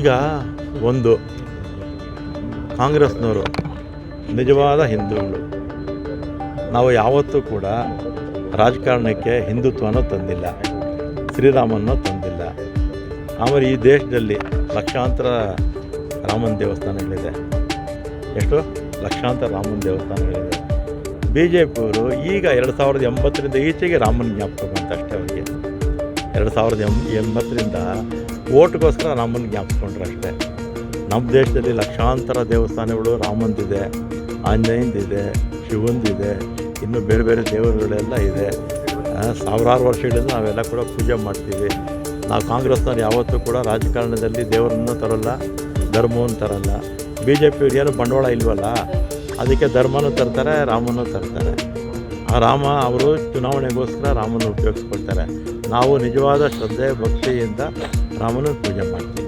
ಈಗ ಒಂದು ಕಾಂಗ್ರೆಸ್ನವರು ನಿಜವಾದ ಹಿಂದೂಗಳು. ನಾವು ಯಾವತ್ತೂ ಕೂಡ ರಾಜಕಾರಣಕ್ಕೆ ಹಿಂದುತ್ವನೂ ತಂದಿಲ್ಲ, ಶ್ರೀರಾಮನೂ ತಂದಿಲ್ಲ. ಆಮೇಲೆ ಈ ದೇಶದಲ್ಲಿ ಲಕ್ಷಾಂತರ ರಾಮನ ದೇವಸ್ಥಾನಗಳಿದೆ. ಎಷ್ಟು ಲಕ್ಷಾಂತರ ರಾಮನ ದೇವಸ್ಥಾನಗಳಿದೆ. ಬಿ ಜೆ ಪಿಯವರು ಈಗ 2080ರಿಂದ ಈಚೆಗೆ ರಾಮನ ಜ್ಞಾಪಕ ಬಂತು ಅಷ್ಟೇ. ಅವರಿಗೆ 2080ರಿಂದ ಓಟ್ಗೋಸ್ಕರ ರಾಮನ ಜ್ಞಾಪಿಸ್ಕೊಂಡ್ರು ಅಷ್ಟೇ. ನಮ್ಮ ದೇಶದಲ್ಲಿ ಲಕ್ಷಾಂತರ ದೇವಸ್ಥಾನಗಳು ರಾಮಂದಿದೆ, ಆಂಜನೇಯಂದಿದೆ, ಶಿವಂದಿದೆ, ಇನ್ನೂ ಬೇರೆ ಬೇರೆ ದೇವರುಗಳೆಲ್ಲ ಇದೆ. ಸಾವಿರಾರು ವರ್ಷಗಳಿಂದ ನಾವೆಲ್ಲ ಕೂಡ ಪೂಜೆ ಮಾಡ್ತೀವಿ. ನಾವು ಕಾಂಗ್ರೆಸ್ನವ್ರು ಯಾವತ್ತೂ ಕೂಡ ರಾಜಕಾರಣದಲ್ಲಿ ದೇವರನ್ನು ತರಲ್ಲ, ಧರ್ಮವನ್ನು ತರಲ್ಲ. ಬಿ ಜೆ ಪಿಯವ್ರು ಏನು ಬಂಡವಾಳ ಇಲ್ವಲ್ಲ, ಅದಕ್ಕೆ ಧರ್ಮನೂ ತರ್ತಾರೆ, ರಾಮನೂ ತರ್ತಾರೆ. ಆ ರಾಮ ಅವರು ಚುನಾವಣೆಗೋಸ್ಕರ ರಾಮನ ಉಪಯೋಗಿಸ್ಕೊಳ್ತಾರೆ. ನಾವು ನಿಜವಾದ ಶ್ರದ್ಧೆ ಭಕ್ತಿಯಿಂದ ರಾಮನ ಪೂಜೆ ಮಾಡ್ತೀವಿ.